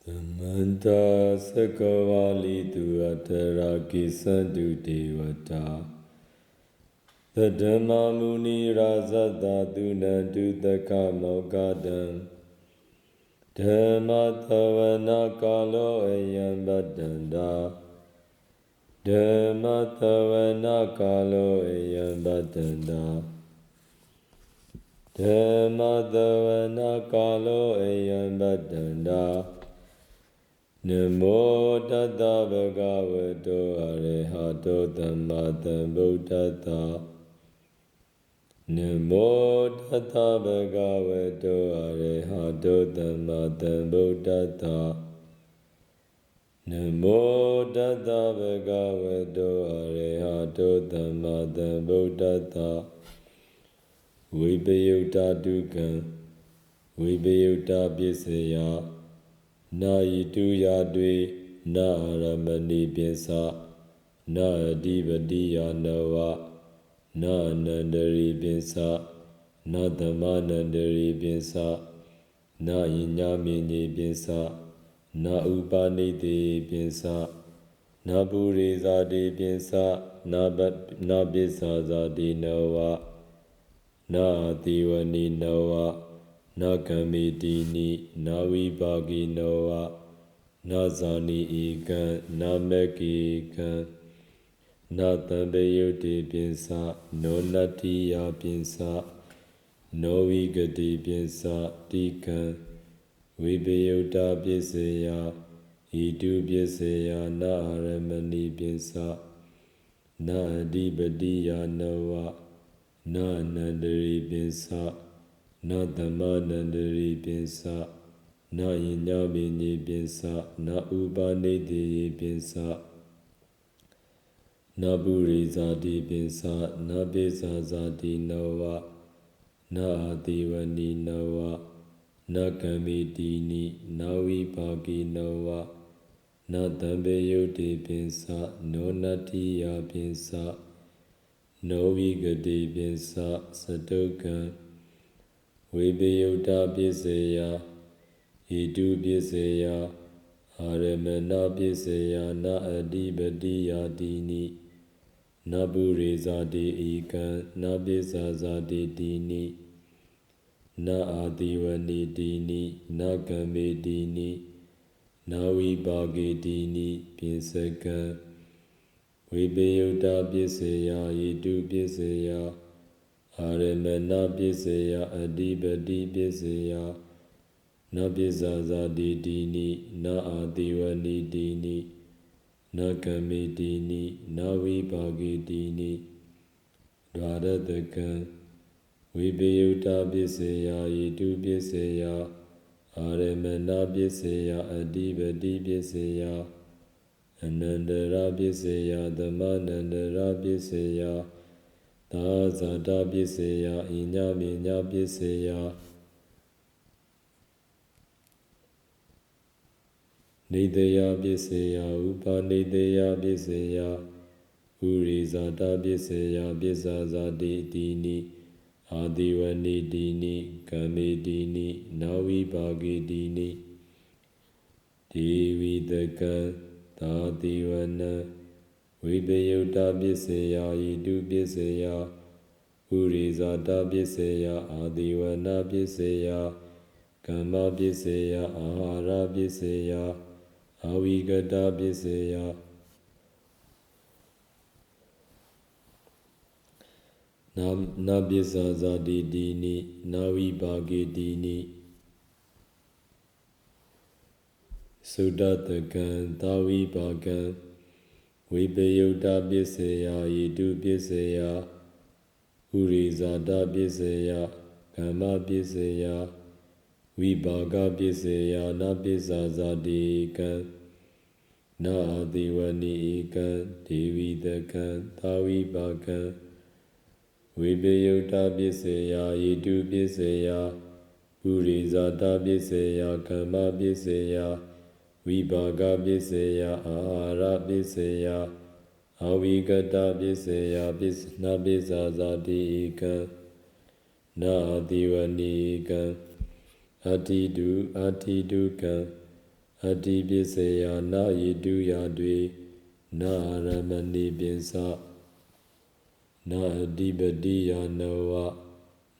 Manta Sakavali Duatara Kisandu Devata Tadama Muni Razada Dunandu Daka Mogadam Dhamatavana Kalo Ayambadanda Dhamatavana Kalo Ayambadanda Dhamatavana Kalo Ayambadanda Namo Tata Bhagavato Arahato Dhamma Sambuddhassa Namo Tata Bhagavato Arahato Dhamma Sambuddhassa Namo Tata Bhagavato Arahato Dhamma Sambuddhassa Vipayutta Dukkha Vipayutta Pissaya Na itu yadwe na aramani pinsa na adivadiya nava na anandari pinsa na dhammanandari pinsa na inyamini pinsa na upaniti pinsa na purizadi pinsa na bisazadi nava na ativani nava Na kamitini, na vibhagi nova, na zani ikan, na meki ikan, na tambeyuti pinsa, no natiya pinsa, no vigati pinsa, tikan, vipayutta pisaya, itu pisaya, na aramani pinsa, na adipadiya nova, na anandari pinsa, Na dhammanandari pinsa, na inyamini pinsa, na upaniti pinsa, na purizati pinsa, na bisazati nava, na ativani nava, na kamitini, na vibhagi nava, na tambeyuti pinsa, no natiya pinsa, no vigati pinsa, satukam, Vipayutta Pisaya, Itu Pisaya, Aramana Pisaya, Na Adipadiya Dini, Na Purizati Ikan, Na Bisazati Dini, Na Adivani Dini, Na Kame Dini, Na Vibhagi Dini, Pinsakam, Vipayutta Pisaya, Itu Pisaya, Aramana Pisaya, Adipati Pisaya, Na Bisazati Dini, Na Adivani Dini, Na Kame Dini, Na Vibhagi Dini, Dvaratakam, Vipayutta Pisaya, Itu Pisaya, Aramana Pisaya, Adipati Pisaya, Anandara Pisaya, Dhammanandara Pisaya, Tazata Pisaya, Inyaminya Pisaya, Nidaya Pisaya, Upanidaya Pisaya, Urizata Pisaya, Pisazati Dini, Adivani Dini, Kame Dini, Navibhagi Dini, Devidaka, Tadivana, Vipayutta Pisaya, Itu Pisaya, Urizata Pisaya, Adivana Pisaya, Kama Pisaya, Ahara Pisaya, Avigata Pisaya, Na Bisazati Dini, Na Vibhagi Dini, Sudatakam, Tavibhagam, Vipayutta Pisaya, Itu Pisaya, Urizata Pisaya, Kama Pisaya, Vibhaga Pisaya, Na Bisazati Ikam, Na Adivani Ikam, Devidakam, Tavibhagam, Vipayutta Pisaya, Itu Pisaya, Urizata Pisaya, Kama Pisaya, Vibhaga Pisaya, Ahara Pisaya, Avigata Pisaya, Na Bisazati Ikam, Na Adivani Ikam, Atidu Atidukkam အတ္တိပစ္စယနာယေတုယာတွေနာရမဏိပင်စနာအဓိပတိယာနဝ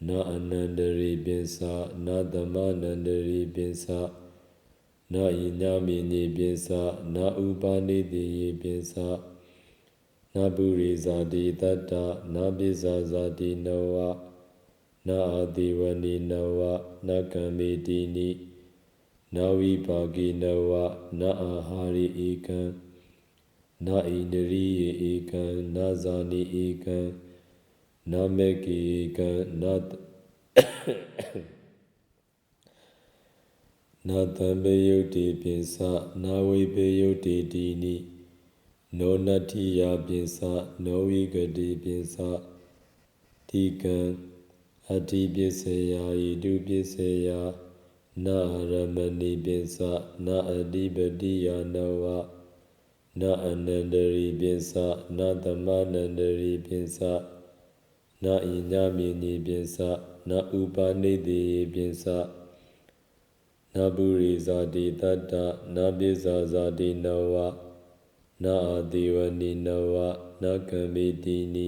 နာအနန္တရိပင်စနာသမနန္တရိပင်စနာဣညာမိနိပင်စနာဥပါနိတိယေပင်စနာပုရိဇာတိတတ္တနာပိဇာဇာတိနဝနာအာတိဝနိနဝနာကံမေတိနိနာဝိပါကိနဝနာအာဟာရိဧကံနာဣန္ဒရိယေဧကံနာဇာနိဧကံနာမေကိဧကံနာတံပေယုတ်တိပိစနာဝိပေယုတ်တိတိနိနောနတ္ထိယပိစနောဝိဂတိပိစတိကံအတ္တိပစ္စယဣတုပစ္စယနာရမဏိပိစနာအဓိပတိယနဝနာအနန္တရိပိစနာသမနန္တရိပိစနာဣညာမိနိပိစနာဥပါနိတိယေပိစနာပုရိဇာတိတတ္တနာပိဇာဇာတိနဝနာအာတိဝနိနဝနာကံမေတိနိ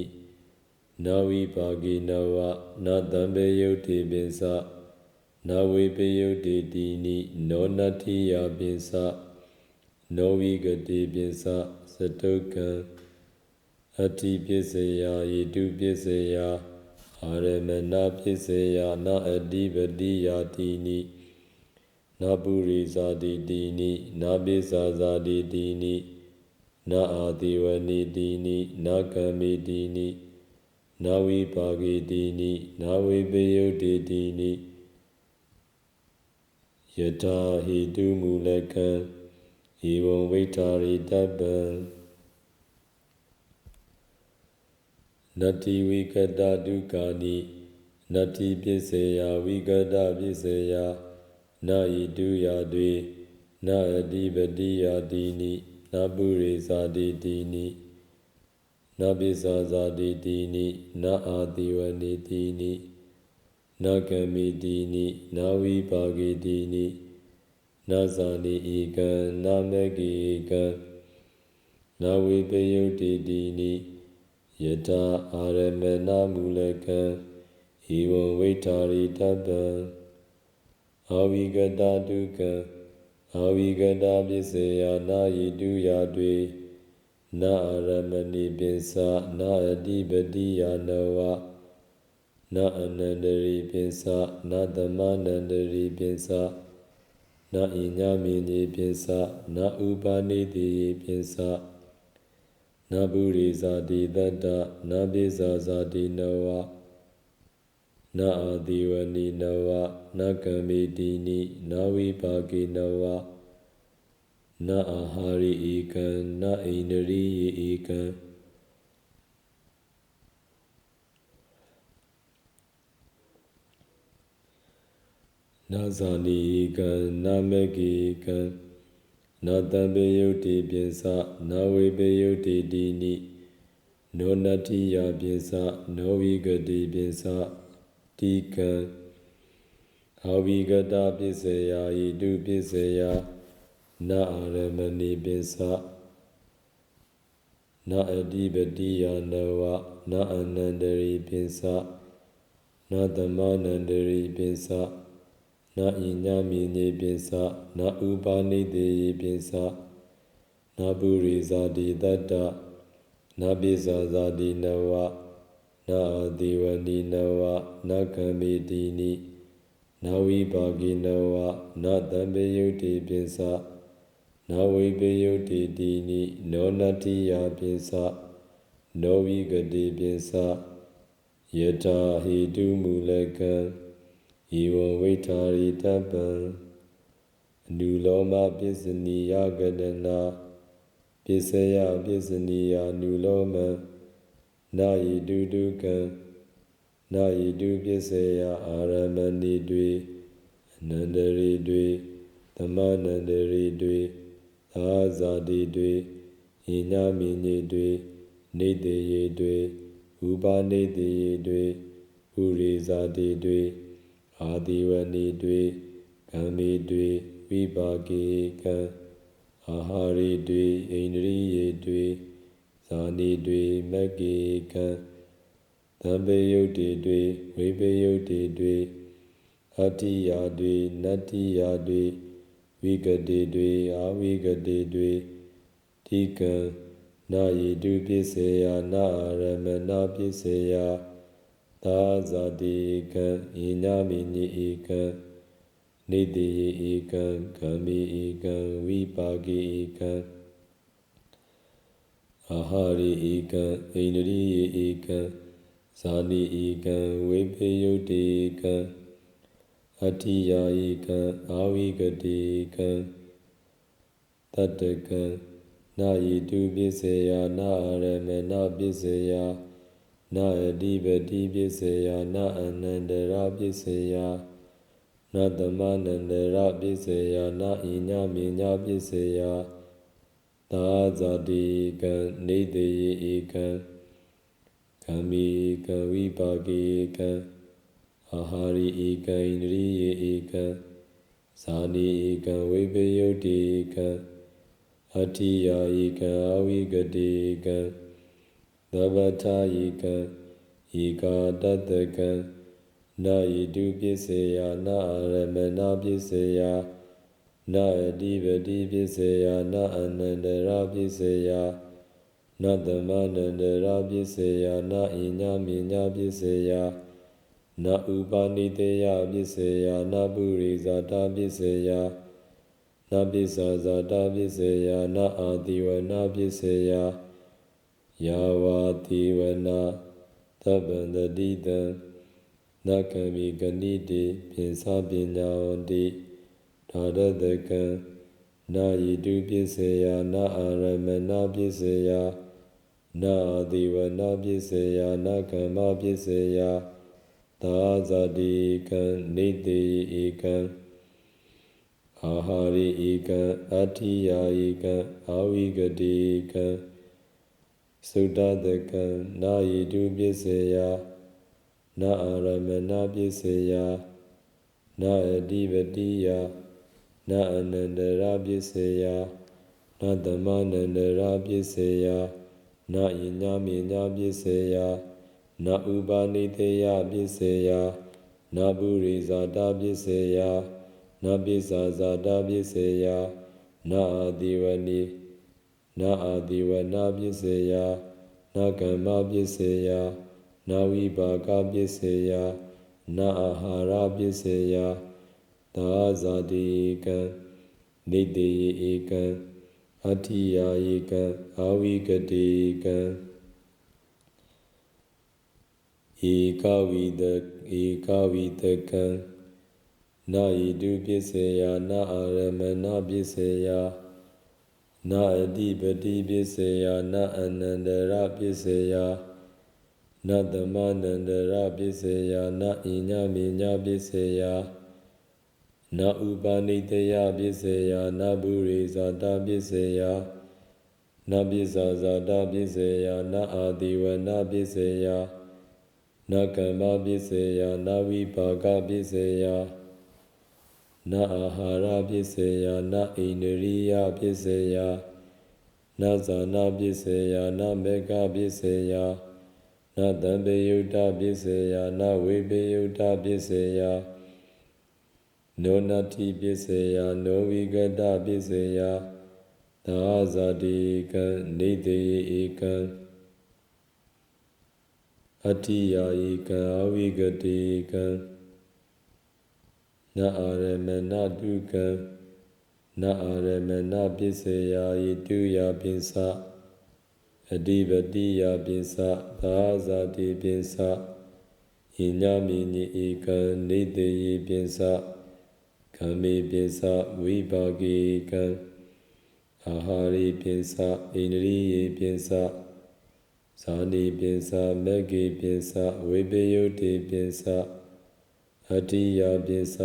နာဝိပါကိနဝနာတံပေယုတ်တိပိစနာဝိပေယုတ်တိတိနိနောနတ္ထိယပိစနောဝိဂတိပိစသတုကံအတ္တိပစ္စယဣတုပစ္စယအာရမဏပစ္စယနာအဓိပတိယတိနိနာပုရိဇာတိတိနိနာပိဇာဇာတိတိနိနာအာတိဝနိတိနိနာကံမေတိနိနာဝိပါကိတိနိနာဝိပေယုတ်တိတိနိယထာဟိတုမူလကံဧဝံဝိထာရိတပ္ပံနတ္တိဝိကတဒုက္ခာနိနတ္တိပစ္စယဝိကတပစ္စယနာဣတုယာတွေနာအဓိပတိယတိနိနာပုရိဇာတိတိနိနာပိဇာဇာတိတိနိနာအာတိဝနိတိနိနာကံမိတိနိနာဝိပါကိတိနိနာဇာနိဧကံနာမေကိဧကံနာဝိပေယုတ်တိတိနိယထာအာရမဏမူလကံဧဝံဝိထာရိတပ္ပံအာဝိကတဒုက္ခအာဝိကတပစ္စယနာယေတုယာတွေနာအာရမဏိပိစနာအဓိပတိယနဝနာအနန္တရိပိစနာသမနန္တရိပိစနာဣညာမိနိပိစနာဥပါနိတိယေပိစနာပုရိဇာတိတတ္တနာပိဇာဇာတိနဝနာအာတိဝနိနဝနာကံမေတိနိနာဝိပါကိနဝနာအာဟာရိဧကံနာဣန္ဒရိယေဧကံနာဇာနိဧကံနာမေကိဧကံနာတံပေယုတ်တိပိစနာဝိပေယုတ်တိတိနိနောနတ္ထိယပိစနောဝိဂတိပိစတိကံအာဝိကတပစ္စယဣတုပစ္စယနာအာရမဏိပိစနာအဓိပတိယနဝနာအနန္တရိပိစနာသမနန္တရိပိစနာဣညာမိနိပိစနာဥပါနိတေယပိစနာပုရိဇာတိတတ္တနာပိဇာဇာတိနဝနာအာတိဝနိနဝနာကံမေတိနိနာဝိပါကိနဝနာတံပေယုတ်တိပိစနာဝိပေယုတ်တိတိနိနောနတ္ထိယပိစနောဝိဂတိပိစယထာဟိတုမူလကံဧဝံဝိထာရိတပ္ပံအနုလောမပစ္စနိယကတနာပစ္စယပစ္စနိယအနုလောမနာယိတုဒုက္ခံနာယိတုပစ္စယအာရမဏိတွေအနန္တရိတွေသမနန္တရိတွေသာဇာတိတွေဣညာမိညိတွေနေတေယေတွေဥပါနေတေယေတွေဥရိဇာတိတွေအာတိဝနိတွေကံမေတွေ ဝိပါကေကံအာဟာရေတွေဣန္ဒြိယေတွေဇာနေတွေမဂ္ဂေကံသံပေယုတ်တွေဝိပေယုတ်တွေအတ္တိယာတွေနတ္တိယာတွေဝိကတိတွေအာဝိကတိတွေတိကံနာယေတုပစ္စေယနာအာရမဏပစ္စေယသာဇာတိကံဣညာမိညိဧကံနေတိယေဧကံကံမိဧကံဝိပါကိဧကံအာဟာရိဧကံဣန္ဒြိယေဧကံဇာနိဧကံဝိပေယုတ်တေဧကံအတ္တိယာဧကံအာဝိကတိဧကံတတ္တကံနာယေတုပစ္စေယနာအာရမဏပစ္စေယနာအဓိပတိပစ္စေယနာအနန္တရပစ္စေယနာသမနန္တရပစ္စေယနာဣညာမိညာပစ္စေယသာဇာတိကံနေတေယေဧကံကံမိဧကံဝိပါကိဧကံအာဟာရိဧကံဣန္ဒြိယေဧကံဇာနိဧကံဝိပယုတ်တိဧကံအတ္တိယာဧကံအာဝိကတိဧကံသဗ္ဗထာဧကံဧကာတတကံနာယေတုပစ္စေယနာအာရမဏပစ္စေယနာအဓိပတိပစ္စေယနာအနန္တရပစ္စေယနာသမနန္တရပစ္စေယနာဣညာမိညာပစ္စေယနာဥပါနိတေယပစ္စေယနာပုရိဇာတပစ္စေယနာပိစ္ဆာဇာတပစ္စေယနာအာတိဝနာပစ္စေယယာဝါတိဝနာသဗ္ဗန္တတိတံနာကံမိဂဏိတိပိစပညာဝန္တိဓာရတကံနာယေတုပစ္စေယနာအာရမဏပစ္စေယနာအာတိဝနာပစ္စေယနာကမ္မပစ္စေယသာဇာတိကံနေတေဧကံအာဟာရိဧကံအတ္တိယာဧကံအာဝိကတိဧကံသုတတကံနာယေတုပစ္စေယနာအာရမဏပစ္စေယနာအဓိပတိယနာအနန္တရပစ္စေယနာသမနန္တရပစ္စေယနာဣညာမိညာပစ္စေယနာဥပါနိတေယပစ္စေယနာပုရိဇာတပစ္စေယနာပိစ္ဆာဇာတပစ္စေယနာအာတိဝနိနာအာတိဝနာပစ္စေယနာကမ္မပစ္စေယနာဝိပါကပစ္စေယနာအာဟာရပစ္စေယသာဇာတိဧကံနေတေဧကံအတ္တိယာဧကံအာဝိကတိဧကံဧကဝိတကံနာယေတုပစ္စေယနာအာရမဏပစ္စေယနာအဓိပတိပစ္စေယနာအနန္တရပစ္စေယနာသမနန္တရပစ္စေယနာဣညာမိညာပစ္စေယနာဥပါနိတေယပစ္စေယနာပုရိဇာတပစ္စေယနာပိစ္ဆာဇာတပစ္စေယနာအာတိဝနာပစ္စေယနာကမ္မပစ္စေယနာဝိပါကပစ္စေယနာအာဟာရပစ္စေယနာဣန္ဒြိယပစ္စေယနာဇာနာပစ္စေယနာမေဃပစ္စေယနာတံပေယုတပစ္စေယနာဝိပေယုတပစ္စေယနောနတ္ထိပစ္စေယနောဝိကတပစ္စေယသာဇာတိကံနေတေဧကံအတ္တိယာဧကံအဝိကတိဧကံနာအာရမဏတုကံနာအာရမဏပစ္စေယယေတုယပိစအဓိပတိယပိစသာဇာတိပိစဣညာမိညိဧကံနေတေပိစကံမေပိစဝိပါကိဧကံအာဟာရိပိစဣန္ဒြိယေပိစဇာနိပိစမဂ္ဂေပိစဝိပယုတ်တိပိစအတ္တိယပိစ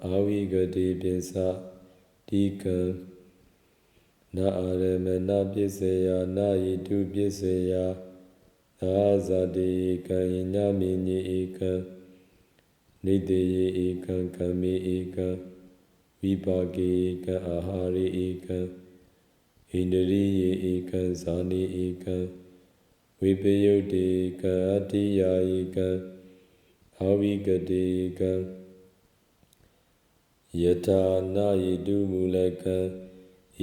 အာဝိကတိပိစတိကံနာအာရမဏပစ္စေယနာယေတုပစ္စေယသာဇာတိဧကံဣညာမိညိဧကံနေတေဧကံကံမေဧကံ ဝိပါကေကံအာဟာရေဧကံဣန္ဒရိယေဧကံဇာနေဧကံဝိပယုတ်တေကံအတ္တိယာဧကံအာဝိကတေကံယထာနာယိတုမူလကံ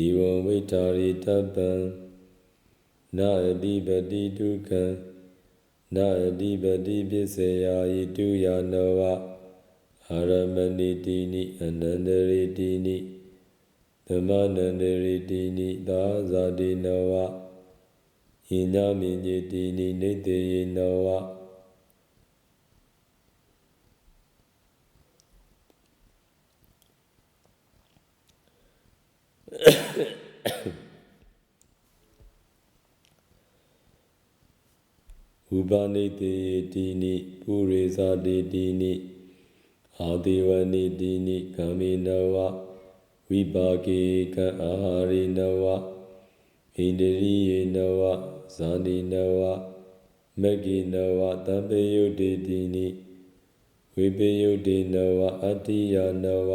ဧဝံဝိထာရိတပ္ပံနာအဓိပတိတုကံနာအဓိပတိပစ္စယာယိတုယာနဝအာရမဏိတိနိအနန္တရေတိနိသမနန္တရေတိနိသာဇာတိနဝဣညမိညေတိနိနေတေယေနဝဥပနိတေယေတိနိပုရိသတေတိနိအာဒေဝနိတိနိကာမေနဝဝိပါကေကံအာဟာရေနဝဣန္ဒရိယေနဝဇာတိနဝမဂ္ဂိနဝတံပေယုတေတိနိဝိပေယုတေနဝအတ္တိယနဝ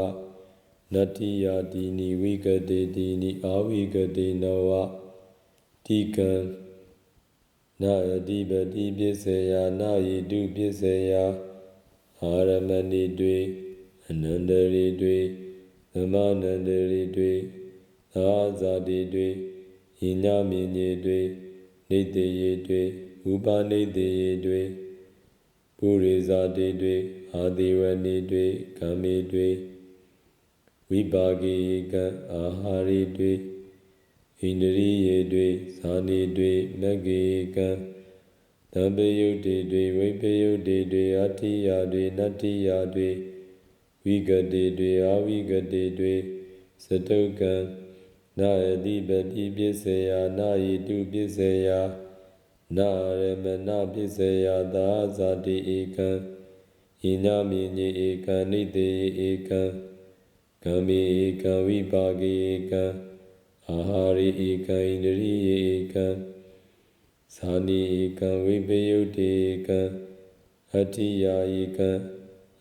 နတ္တိယတိနိဝိကတေတိနိအာဝိကတေနဝတိကံနာအဓိပတိပစ္စယနာယိတုပစ္စယအာရမဏိတွေအနန္တရေတွေသမနန္တရေတွေသာဇာတိတွေဣညမြင်ကြီးတွေနေတေယေတွေဥပနေတေယေတွေပုရိဇာတိတွေအာဒေဝနေတွေကာမေတွေဝိပါကေကံအာဟာရေတွေဣန္ဒရိယေတွေဇာနေတွေမဂ္ဂေကံသဗ္ဗယုတ်တေတွေဝိပယုတ်တေတွေအတ္တိယတွေနတ္တိယတွေဝိကတေတွေအာဝိကတေတွေစတုကံနာအဓိပတိပစ္စယနာယိတုပစ္စယနာရမဏပစ္စယသာဇာတိဧကံဣညမိညေဧကံနိတေဧကံကံမေဧကံဝိပါကေဧကံအာဟာရေဧကံဣန္ဒရိယေဧကံဇာနိဧကံဝိပယုတ်တေဧကံအတ္တိယဧကံ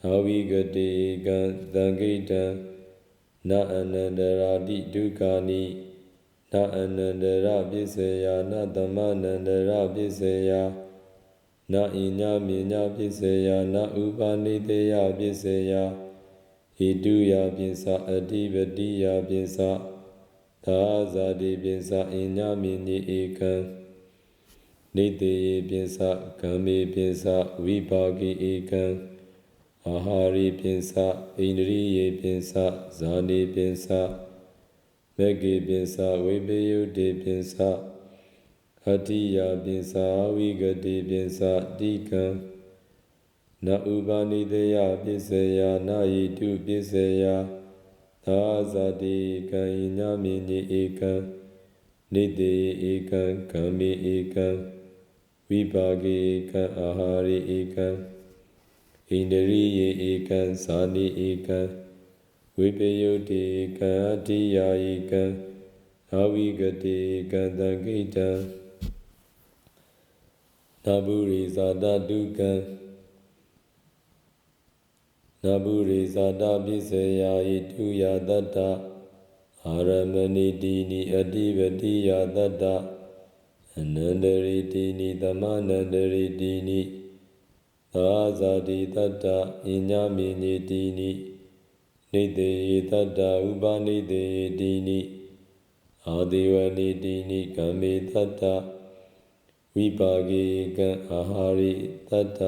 အာဝိကတေဧကံသံဃိတံနာအနန္တရာတိဒုက္ခာနိနာအနန္တရပစ္စယနာသမနန္တရပစ္စယနာဣညမေညပစ္စယနာဥပါနိတေယပစ္စယဣတုယပစ္စအဓိပတိယပစ္စသာဇာတိပစ္စဣညမေညဧကံနေတေယေပစ္စကံမေပစ္စဝိပါကိဧကံအာဟာရိပစ္စဣန္ဒရိယေပစ္စဇာနေပစ္စမဂ္ဂေပစ္စဝိပယုတ်တေပစ္စအတ္တိယပစ္စဝိကတိပစ္စတိကံနဥပါနိတေယပစ္စယနာယိတုပစ္စယသာဇာတိကံဣညမေညဧကံနေတေဧကံကံမေဧကံဝိပါကေဧကံအာဟာရေဧကံဣန္ဒရိယေဧကံဇာနိဧကံဝိပယုတ်တေဧကံအတ္တိယဧကံအာဝိကတေဧကံသံဃိတံနဗုရိဇာတတုကံနဗုရိဇာတပစ္စယဣတုယတတ္တအာရမဏိတိနိအဓိပတိယတတ္တအနန္တရေတိနိသမနန္တရေတိနိသာဇာတိတတ္တဣညမေညေတိနိနေတေယေတတ္တဥပနိတေယေတိနိအာဒေဝနေတိနိကံမေတတ္တဝိပါကေကံအာဟာရိတတ္တ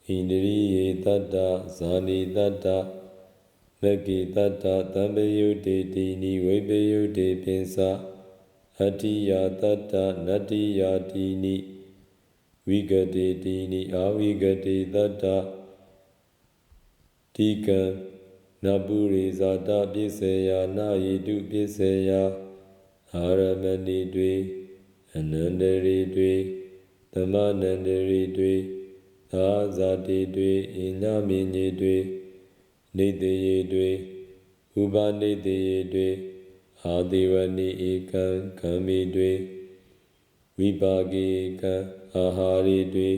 ဣန္ဒရိယေတတ္တဇာနိတတ္တမဂ္ဂေတတ္တသံပေယုတ်တေတိနိဝိပေယုတ်တေပင်္စအတ္တိယတတ္တနတ္တိယတိနိဝိကတေတိနိအာဝိကတေတတ္တတိကံနပုရိဇာတပစ္စယနာယိတုပစ္စယအာရမဏိတွေအနန္တရေတွေသမနန္တရေတွေသာဇာတိတွေဣညမေညေတွေနေတေယေတွေဥပနေတေယေတွေအာဒေဝနိဧကံကံမေတွေဝိပါကေကံအာဟာရေတွေ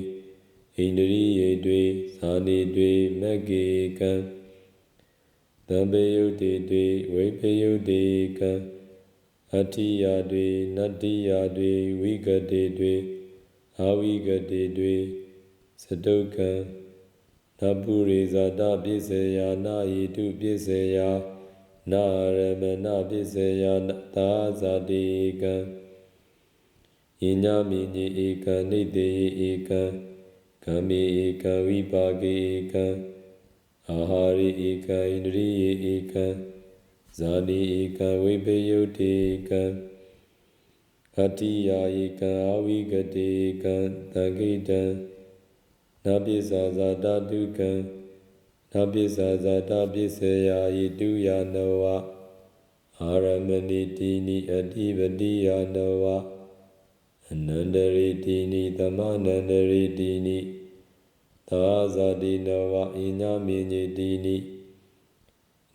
ဣန္ဒရိယေတွေဇာနေတွေမဂ္ဂေကံ သံပေယုတ်တေတွေဝိပေယုတ်တေကံအတ္တိယတွေနတ္တိယတွေဝိကတေတွေအာဝိကတေတွေစတုကံနပုရိဇာတပစ္စေယနာဟိတုပစ္စေယနာရမဏပစ္စေယသာဇာတိကံဣညမိညေဧကံနိတေဧကံကံမေဧကံဝိပါကေဧကံအာဟာရိဧကံဣန္ဒြိယေဧကံဇာတိဧကံဝိပယုတ်တေကံအတ္တိယဧကံအာဝိကတေကံသံခိတံနပိစ္ဆာဇာတတုကံနပိစ္ဆာဇာတပစ္စေယဣတုယနဝအာရမဏိတိနိအတ္တိပတိယနဝအနန္တရိတိနိသမနန္တရိတိနိသာဇာတိနဝဣညမေညေတိနိ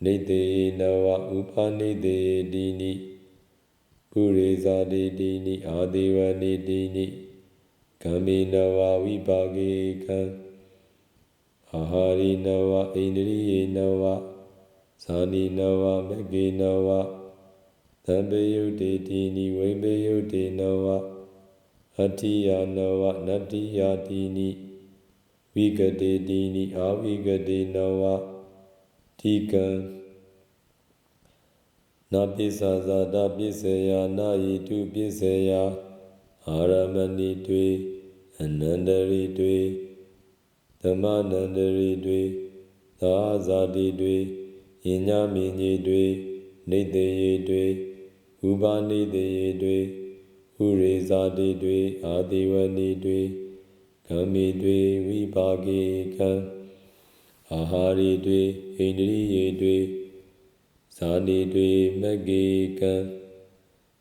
နိတေနဝဥပနိတေတိနိပုရိဇာတိတိနိအာဒေဝနိတိနိကံမေနဝဝိပါကေကံအာဟာရိနဝဣန္ဒြိယေနဝဇာနိနဝမဂ္ဂေနဝသံပေယုတ်တေတိနိဝိပေယုတ်တေနဝအတ္တိယနဝနတ္တိယတိနိဝိကတေတိနိအာဝိကတေနဝတိကံနပိစ္ဆာဇာတပစ္စေယနာဟိတုပစ္စေယအာရမဏိတွေအနန္တရိတွေသမနန္တရိတွေသာဇာတိတွေယညမိညေတွေနိတေယေတွေဥပနိတေယေတွေဥရိဇာတိတွေအာတိဝနိတွေကံမေတွေဝိပါကေကံအာဟာရိတွေဣန္ဒြိယေတွေဇာတိတွေမဂ္ဂေကံ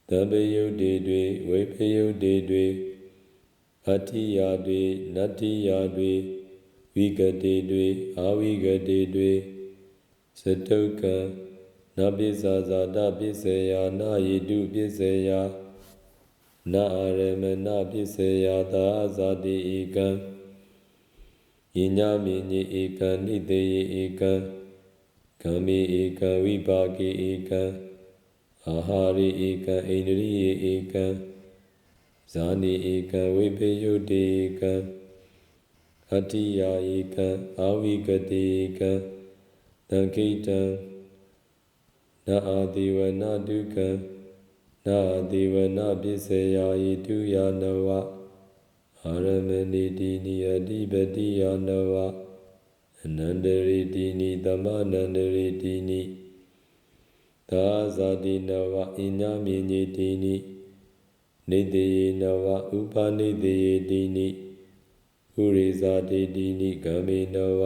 သဗ္ဗယုတ်တေတွေဝိပယုတ်တေတွေအတ္တိယတွေနတ္တိယတွေဝိကတေတွေအာဝိကတေတွေစတုကံနပိစ္ဆာဇာတပစ္စေယနာဟိတုပစ္စေယနာရမဏပစ္စေယသာဇာတိဧကံဣညမေညေဧကံနိတေယေဧကံကံမေဧကံဝိပါကေဧကံအာဟာရိဧကံဣန္ဒြိယေဧကံဇာနိဧကံဝိပယုတ်တေဧကံအတ္တိယဧကံအာဝိကတေဧကံသံခိတံနာအာတိဝနတုကံနာအာတိဝနပစ္စေယဣတုယနဝအာရမဏိတိနိအတ္တိပတိယနဝအနန္တရိတိနိသမနန္တရိတိနိသာဇာတိနဝဣညမေညေတိနိနိတေယေနဝဥပနိတေယေတိနိဥရိဇာတိတိနိကံမေနဝ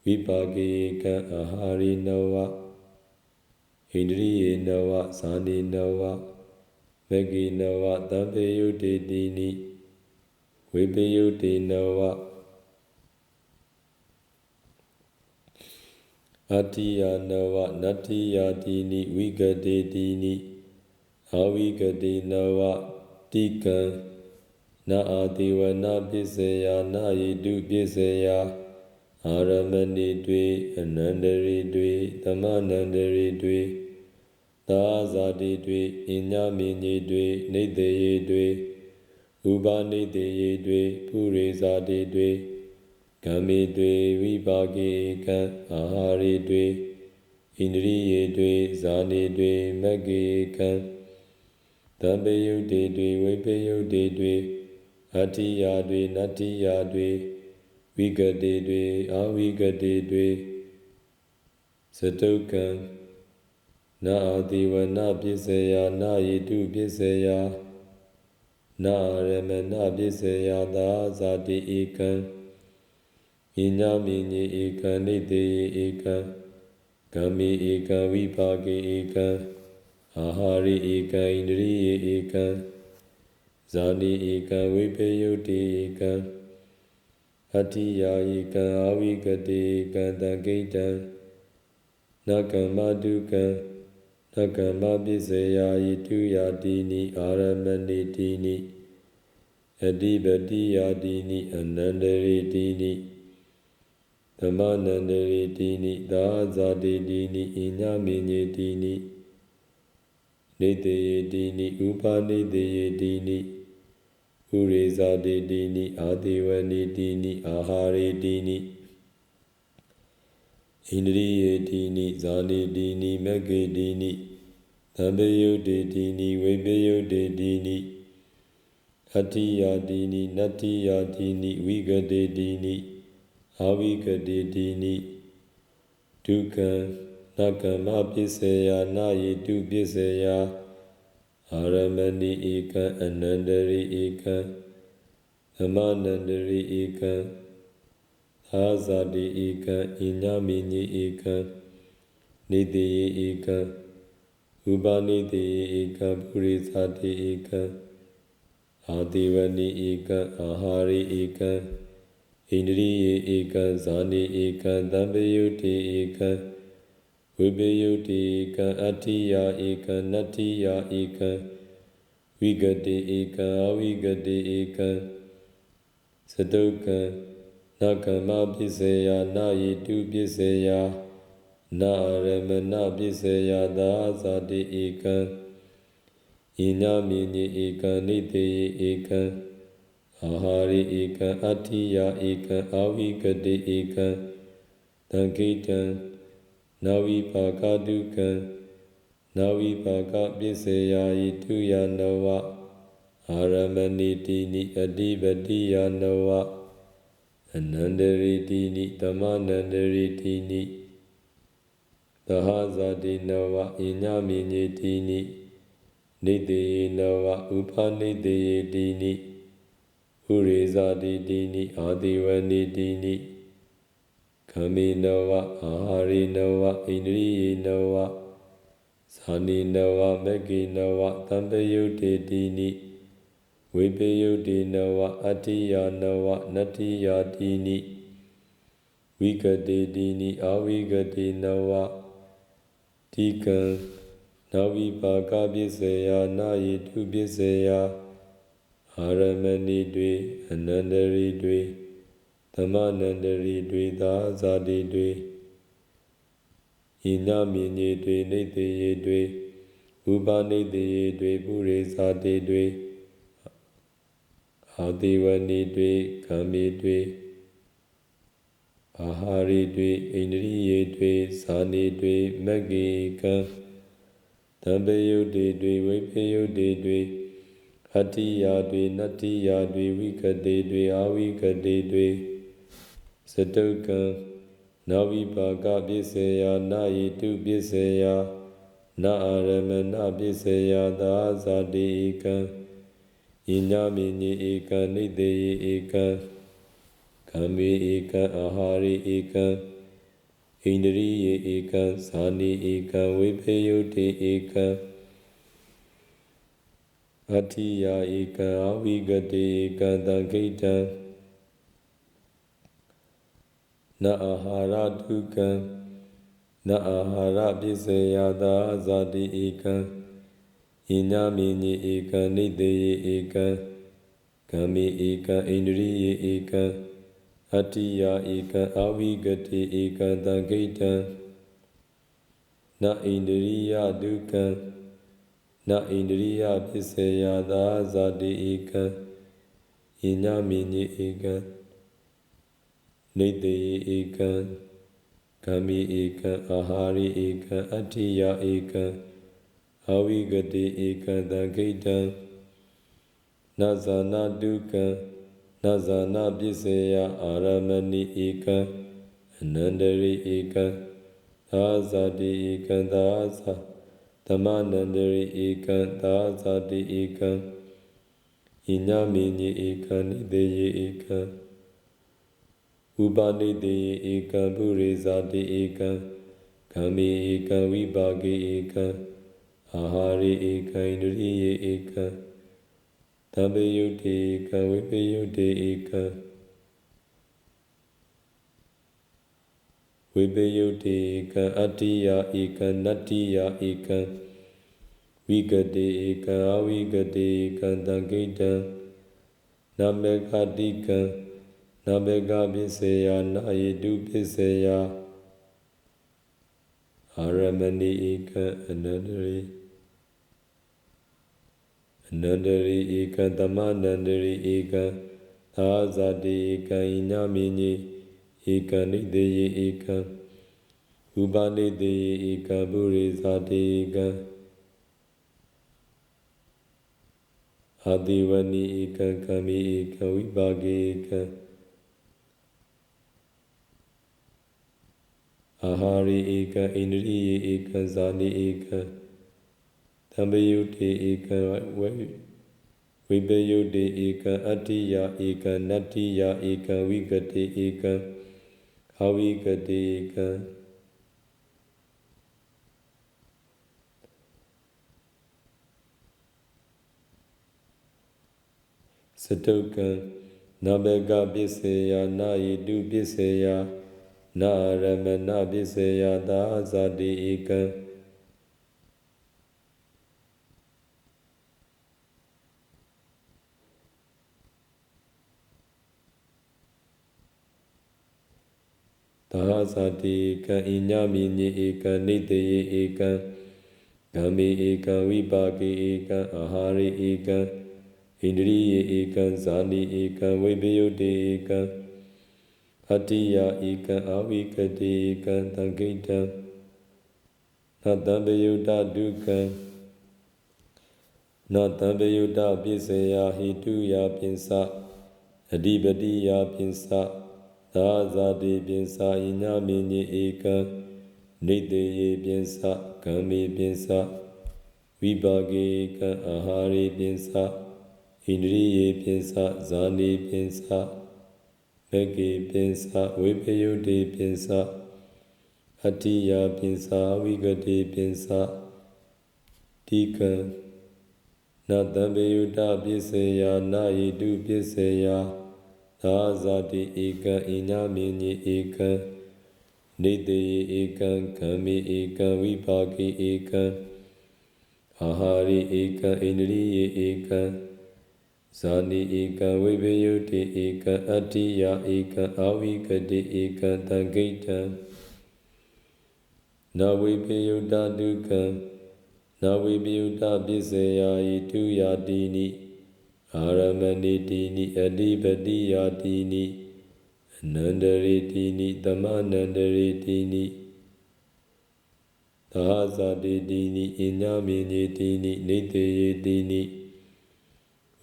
ဝိပါကေကံအာဟာရိနဝဣန္ဒြိယေနဝဇာနိနဝမဂ္ဂေနဝသံပေယုတ်တေတိနိဝိပေယုတ်တေနဝအတ္တိယနဝနတ္တိယတိနိဝိကတေတိနိအာဝိကတေနဝတိကံနာအာတိဝနပစ္စေယနာဟိတုပစ္စေယအာရမဏိတွေအနန္တရိတွေသမနန္တရိတွေသာဇာတိတွေဣညမေညေတွေနိတေယေတွေဥပနိတေယေတွေပုရိဇာတိတွေကံမေတွေဝိပါကေကံအာဟာရိတွေဣန္ဒြိယေတွေဇာနိတွေမဂ္ဂေကံသဗ္ဗယုတ်တေတွေဝိပယုတ်တေတွေအတ္တိယတွေနတ္တိယတွေဝိကတေတွေအာဝိကတေတွေစတုကံနာအာတိဝနပစ္စေယနာဟိတုပစ္စေယနာရမဏပစ္စေယသာဇာတိဧကံဣညမေညေဧကံနိတေယေဧကံကံမေဧကံဝိပါကေဧကံအာဟာရိဧကံဣန္ဒြိယေဧကံဇာနိဧကံဝိပယုတ်တေဧကံအတ္တိယဧကံအာဝိကတေဧကံသံခိတံနကမ္မတုကံနကမ္မပစ္စေယဣတုယတိနိအာရမဏိတိနိအတ္တိပတိယတိနိအနန္တရိတိနိသ ဓမ္မနန္ဒရိတိနိသာဇာတိတိနိဣညာမိညေတိနိနေတေယတိနိဥပါနေတေယတိနိဥရေဇာတိတိနိအာတိဝနိတိနိအာဟာရေတိနိဣန္ဒရိယေတိနိဇာနိတိနိမဂ္ဂေတိနိသဗ္ဗယုတေတိနိဝိပယုတေတိနိအတ္တိယာတိနိနတ္တိယာတိနိဝိဂတေတိနိအာဝိဂတေတိနိဒုက္ခံနကမ္မပစ္စယနာယေတုပစ္စယအာရမဏိဧကံအနန္တရိဧကံသမနန္တရိဧကံသာဇာတိဧကံဣညာမိညေဧကံနေတေယဧကံဥပနိတေယဧကံပုရိသတိဧကံအာတိဝနိဧကံအာဟာရိဧကံဣန္ဒရိယေဧကံဇာနိဧကံသဗ္ဗယုတေဧကံဝိပယုတေဧကံအတ္တိယာဧကံနတ္တိယာဧကံဝိဂတေဧကံအဝိဂတေဧကံသတုကံနကမ္မပစ္စယနာယေတုပစ္စယနာရမဏပစ္စယသာဇာတိဧကံဣညာမိညေဧကံနိတေယဧကံအာဟာရိဧကံအတ္တိယဧကံအာဝိကတေဧကံသံခိတံနာဝိပါကတုကံနာဝိပါကပစ္စယယိတုယနဝအာရမဏိတိနိအတိပတိယနဝအနန္တရိတိနိသမနန္တရိတိနိသဟဇာတိနဝဣညာမိညေတိနိနေတေယနဝဥပနိတေယတိနိဥရေဇာတိတိနိအာတိဝနိတိနိခမေနဝအာဟာရိနဝဣန္ဒရိယေနဝဇာနိနဝမဂ္ဂေနဝသဗ္ဗယုတေတိနိဝိပယုတေနဝအတ္တိယာနဝနတ္တိယာတိနိဝိကတေတိနိအာဝိကတေနဝတိကံနာဝိပါကပစ္စယနာယေတုပစ္စယအာရမဏိတွေအနန္တရိတွေသမနန္တရိတွေသာဇာတိတွေဣညာမိညေတွေနေတေယတွေဥပနိတေယတွေပုရိသတေတွေအာတိဝနိတွေကာမိတွေအာဟာရိတွေဣန္ဒရိယေတွေဇာနိတွေမဂ္ဂေကံသဗ္ဗယုတေတွေဝိပယုတေတွေအတ္တိယာတွေနတ္တိယာတွေဝိကတေတွေအာဝိကတေတွေသတုကံနာဝိပါကပစ္စယနာယေတုပစ္စယနာအာရမဏပစ္စယသာဇာတိဧကံဣညာမိညေဧကံနိတေယဧကံခမေဧကံအာဟာရိဧကံဣန္ဒရိယေဧကံဇာနိဧကံဝိပယုတေဧကံအတ္တိယာဧကံအဝိကတေဧကံသံခိတံနအာဟာရတုကံနအာဟာရပစ္စယသာဇာတိဧကံဣညာမိညေဧကံနိတေယဧကံကမေဧကံဣန္ဒရိယေဧကံအတ္တိယာဧကံအဝိကတေဧကံသံခိတံနဣန္ဒရိယတုကံနဣန္ဒရိယပစ္စယသာဇာတိဧကံဣညာမိညေဧကံနေတေယဧကံကမေဧကံအာဟာရိဧကံအတ္တိယဧကံအဝိကတေဧကံသံခိတံနဇာနာတုကံနဇာနာပစ္စယအာရမဏိဧကံအနန္တရိဧကံသာဇာတိဧကံသာဇာသမနန္တရိဧကံသာဇာတိဧကံဣညာမိညေဧကံနိတေယဧကံဥပနိတေယဧကံပုရိဇာတိဧကံခမေဧကံဝိပါကေဧကံအာဟာရိဧကံဣန္ဒရိယေဧကံသဗ္ဗယုတေဧကံဝိပယုတေဧကံဝိပယုတေဧကံအတ္တိယဧကံနတ္တိယဧကံဝိကတေဧကံအဝိကတေဧကံသံခိတံနမေခတိကံ na beka piseya na yidu piseya aramani eka anandari eka tamanandari eka thazati eka inyamini eka nideyi eka ubanideyi eka burizati eka adivani eka kami eka vibhagi eka ahari eka indriye eka zani eka tambayuti eka vibhayuti eka atiya eka natiya eka vigati eka avigati eka Satoka nabega piseya na yidu piseya na ramana piseya dazadi eka dazadi eka inyamini eka nideye eka gami eka vibhagi eka ahari eka Indriye eka zani eka vibhayuti eka atiya eka avikati eka tankita natambayuta dukkha natambayuta piseya hituya pinsa adibadiya pinsa dazati pinsa inyamini eka nideye pinsa kami pinsa vibhagi eka ahari pinsa Indriye pinsa zani pinsa meki pinsa vibhayuti pinsa atiya pinsa vigati pinsa tika natambayuta piseya na yidu piseya dazati eka inyamini eka nideye eka kami eka vibhagi eka ahari eka indriye eka Zani eka vibhayuti eka atiya eka avigati eka tankita na vibhayuta dukkha na vibhayuta piseya ituya dini aramani dini adibadiya dini anandari dini tamanandari dini thazati dini inyamini dini nideye dini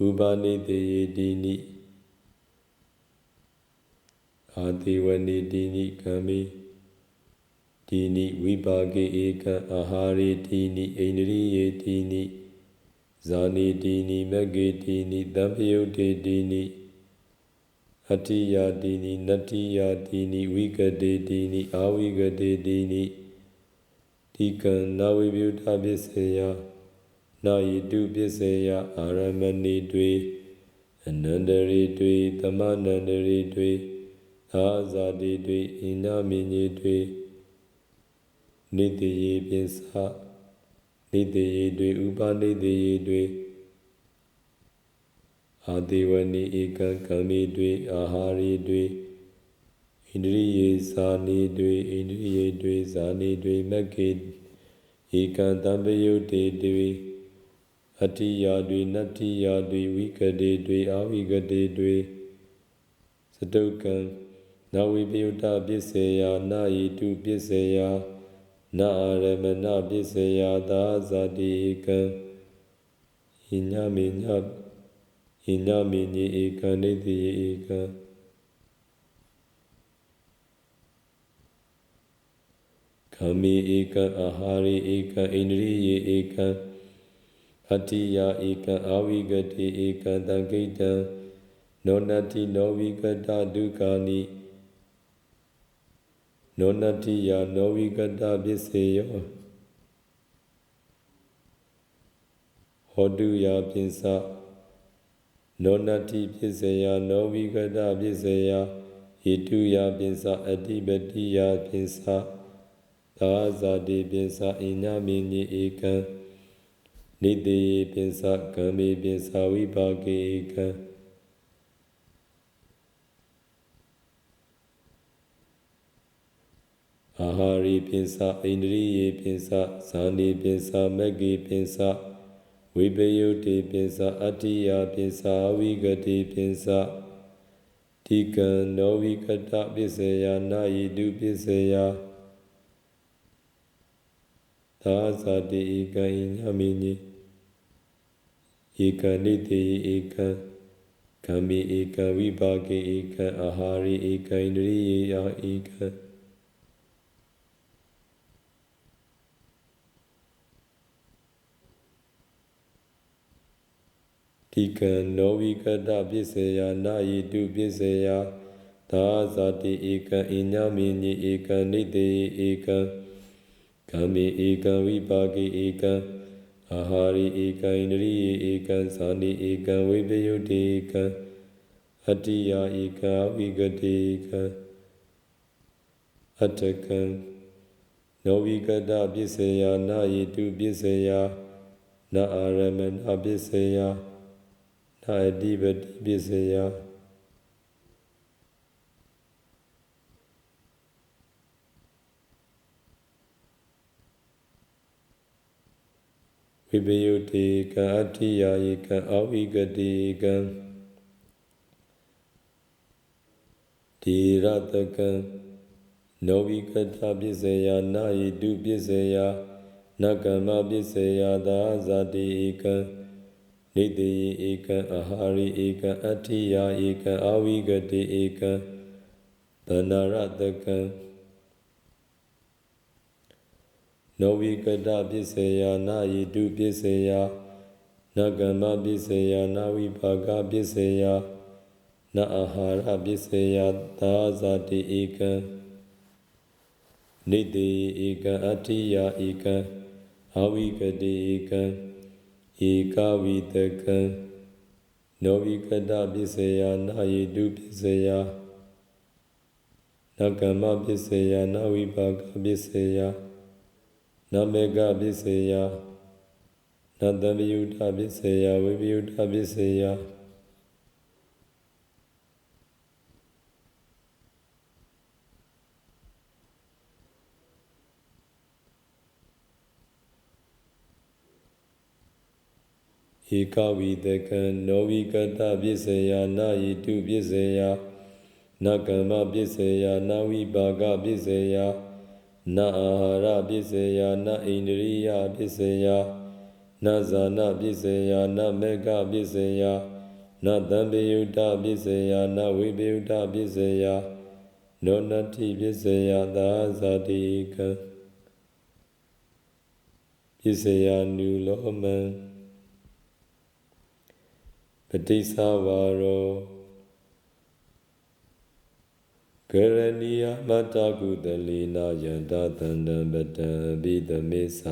Ubanideye dini Adivani dini kami dini vibhagi eka ahari dini indriye dini zani dini megi dini tambayuti dini atiya dini natiya dini vigati dini avigati dini tika navibhyuta piseya na yidu piseya aramani dwe anandari dwe tamanandari dwe thazati dwe inyamini dwe nideye pinsa nideye dwe upanideye dwe adivani eka kami dwe ahari dwe indriye dwe zani dwe meki eka tambayuti dwe atiya dwe natiya dwe vigati dwe avigati dwe satoka na vibhayuta piseya na yidu piseya na aramana piseya dazati eka inyamini eka nideye eka kami eka ahari eka indriye eka atiya eka avigati eka tankita nonati novigata dukkani nonatiya novigata piseyo hoduya pinsa nonati piseya novigata piseya hituya pinsa adibadiya pinsa thazati pinsa inyamini eka nideye pinsa kami pinsa vibhagi eka အာဟာရိပိစဣန္ဒြိယေပိစဇာနိပိစမဂ္ဂိပိစဝိပယုတ်တိပိစအတ္တိယပိစဝိဂတိပိစတိကံနောဝိကတပိစေယနာယိတုပိစေယသာဇာတိဧကံဣညမိညိဧကံနိတေဧကံကံမိဧကံဝိပါကေဧကံအာဟာရိဧကံဣန္ဒြိယေယဧကံတိကံနောဝိကတပိစေယနာယိတုပိစေယသာဇာတိဧကံဣညမိညိဧကံနိတေဧကံကံမိဧကံဝိပါကေဧကံအာဟာရိဧကံဣန္ဒြိယေဧကံဇာနိဧကံဝိပယုတ်တိဧကံအတ္တိယဧကံဝိဂတိဧကံအတ္တကံနောဝိကတပိစေယနာယိတုပိစေယနာအာရမဏပိစေယနာအဓိပတိပိစေယဝိပယုတ်တိကံအတ္တိယဧကံအဝိဂတိဧကံတိရတကံနောဝိကတပိစေယနာယိတုပိစေယနကမ္မပိစေယသာဇာတိဧကံနိတေဧကံအာဟာရိဧကံအတ္တိယဧကံအဝိဂတိဧကံသနာရတကံနောဝိကတပိစေယနာယိတုပိစေယနကမ္မပိစေယနာဝိပါကပိစေယနအာဟာရပိစေယသာဇာတိဧကံနိတေဧကံအတ္တိယဧကံအဝိဂတိဧကံဧကဝိတကံနောဝိကတပိစေယနာယိတုပိစေယနကမ္မပိစေယနာဝိပါကပိစေယနမေကပိစေယနတံပယုတပိစေယဝိပယုတပိစေယဧကဝိတကံနောဝိကတပိစေယနာယိတုပိစေယနကမ္မပိစေယနာဝိပါကပိစေယနအာဟာရပိစေယနဣန္ဒြိယပိစေယနဇာနပိစေယနမေဃပိစေယနသံပေယုတပိစေယနဝိပယုတပိစေယနောနတ္ထိပိစေယသာဇာတိကံပိစေယနုလောမံပတိသဝါရောကရဏီယမတ္တကုတလေနာယန္တသန္တံပတံဘိသမေသ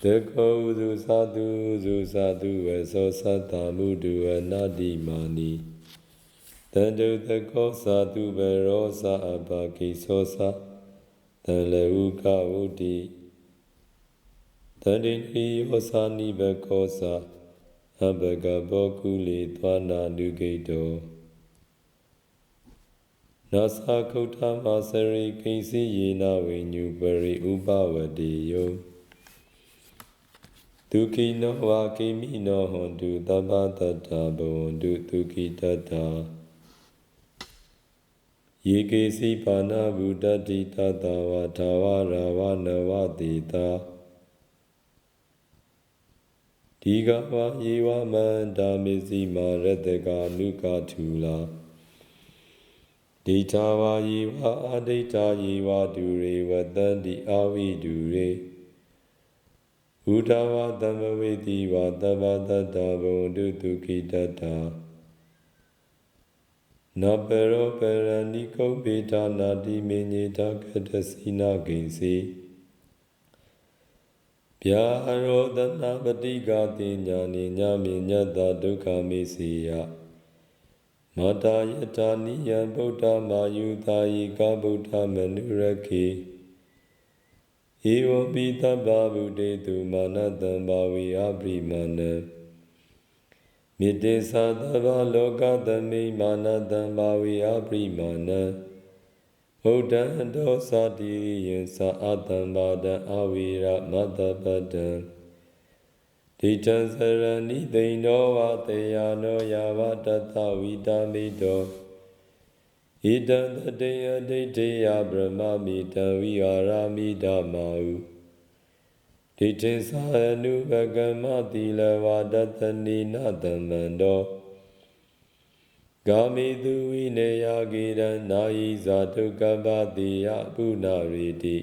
တကောဥစုသာတုဥစုသာတုဝေသောသတ္တမုဒုအနာတိမာနိတန္တုတကောသာတုဘရောသာအဘကိသောသာတံလေဥကဝုတိတန္တိနိယောသာနိဘကောသာအဘဂဘောကုလေသွာနာနုဂိတောနာသကုဋ္ဌမစရိကိဉ္စီယေနဝိညုပရိဥပဝတိယောဒုက္ခိနောဝါကိမိနောဟွန်တုသဗ္ဗတတ္တဘဝန္တုဒုက္ခိတတ္တာယေကေစီပါဏဗုဒ္ဓတိတတဝါထာဝရာဝနဝတိတာဒီကဝါယေဝမန္တာမေစီမာရတကာနုကာထူလာဒိဋ္ဌာဝါယေဝအဒိဋ္ဌာယေဝဒုရေဝတန္တိအာဝိဒုရေဥဒ္ဓဝါသမ္မဝေတိဝါသဗ္ဗတတ္တဘဝန္တုဒုက္ခိတတ္တာနပရောပရဏိကုပ္ပေထာနာတိမေညေတကတ္တစီနာဂိဉ္စီဗျာရောတနာပတိကတိညာနိညာမေညတ္တဒုက္ခမေစီယမတာယတာနိယံဗုဒ္ဓမာယုတာယိကဗုဒ္ဓမနုရခေဧဝပိတဗ္ဗဗုဒေတုမာနတံဘာဝိအပရိမာဏံမေတ္တေသသဗ္ဗလောကသမိမာနတံဘာဝိအပရိမာဏံ ဟုဒ္ဒံဒောသတိယံသာအတံပါဒံအဝိရမတ္တပတံဒိဋ္ဌံစရဏိသိဏောဝတေယနောယာဝတတဝိတာမိတောဣတံတတေယဒိဋ္ဌိယဗြဟ္မမိတံဝိဟာရမိဓမ္မာဟုဒိဋ္ဌိသာအနုပကမ္မတိလဝဒတနိနတမန္တောဂာမိတုဝိနေယဂိရဏနာယိဇာဒုက္ခပတိယပုနာရိတိ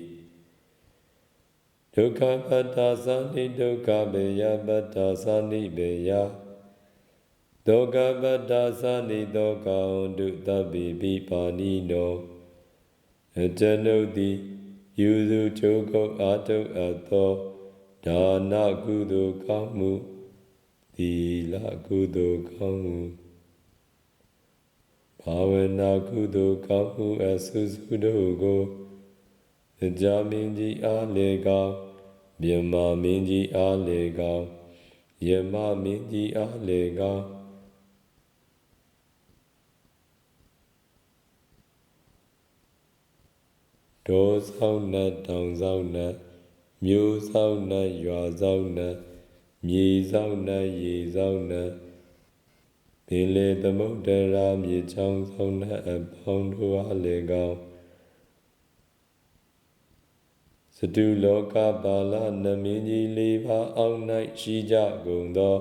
ဒုက္ခပတ္တာသန္တိဒုက္ခဘေယပတ္တာသန္တိဘေယဒုက္ခပတ္တာသန္တိဒုက္ခဟွန္တုတပ္ပိပိပါဏိနောအတနုတိယူစုချိုးကုတ်အာတုအပ်သောဒါနကုသိုလ်ကောင်းမှုသီလကုသိုလ်ကောင်းမှုဘာဝနာကုသိုလ်ကောင်းမှုအဆုစုတို့ကိုတရားမင်းကြီးအားလေကောင်းမြမမင်းကြီးအားလေကောင်းယမမင်းကြီးအားလေကောင်းဒေါဆောင်နတ်တောင်ဆောင်နတ်မြို့ဆောင်နတ်ရွာဆောင်နတ်မြေဆောင်နတ်ရေဆောင်နတ်ပင်လေသမုဒ္ဒရာမြေချောင်းဆောင်နတ်အပေါင်းတို့အားလေကောင်းစတုလောကပါဠနမင်းကြီးလေးပါးအောက်၌ရှိကြကုန်သော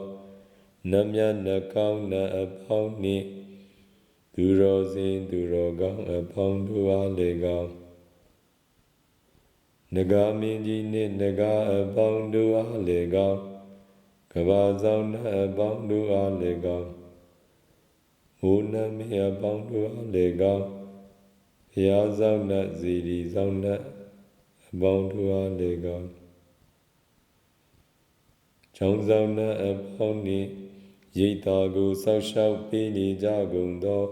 နတ်မြတ်နှကောင်းနတ်အပေါင်းနှင့်သူတော်စင်သူတော်ကောင်းအပေါင်းတို့အားလေကောင်းနဂါမင်းကြီးနှင့်နဂါအပေါင်းတို့အားလေကောင်းကဘာဆောင်နတ်အပေါင်းတို့အားလေကောင်းမိုးနတ်မင်းအပေါင်းတို့အားလေကောင်းဘုရားဆောင်နတ်ဇီရီဆောင်နတ်အပေါင်းတို့အားလေကောင်းချောင်းဆောင်နတ်အပေါင်းနှင့်ရိတ်တာကိုဆောက်ရှောက်ပေးနေကြကုန်သော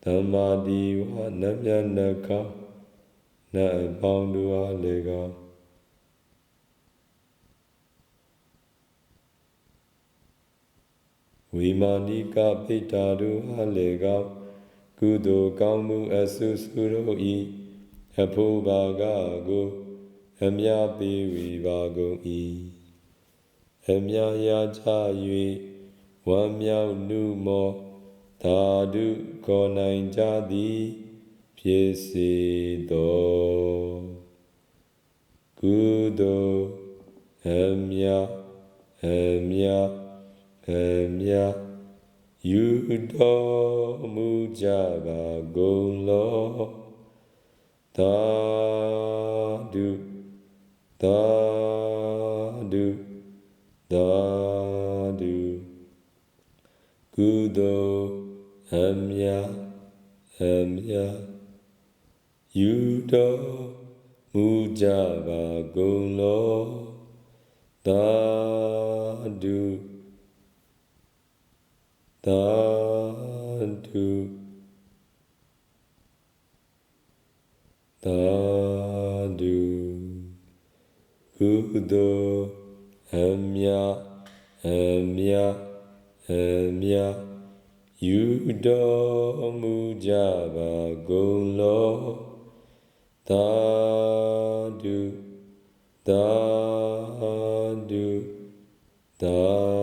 သမ္မာဒီဝနတ်မြတ်နှကောင်းနတ်အပေါင်းတို့အားလေကောင်းဝိမာနိကပိတ္တာတို့အားလေကောင်းကုသိုလ်ကောင်းမှုအဆုစုတို့ဤအဖို့ဘာကကိုအမြပေးဝေပါကုန်၏အမြရာချ၍ဝမ်းမြောက်နုမောသာဓုခေါ်နိုင်ကြသည်ဖြစ်စေသောကုသိုလ်အမြယူတော်မူကြပါကုန်လောသာဓုသာဓုသာဓုကုသိုလ်အမြယူတော်မူကြပါကုန်လောသာဓုသာဓုသာဓုကုသိုလ်အမြယူတော်မူကြပါကုန်လောသာဓုသာဓုသာ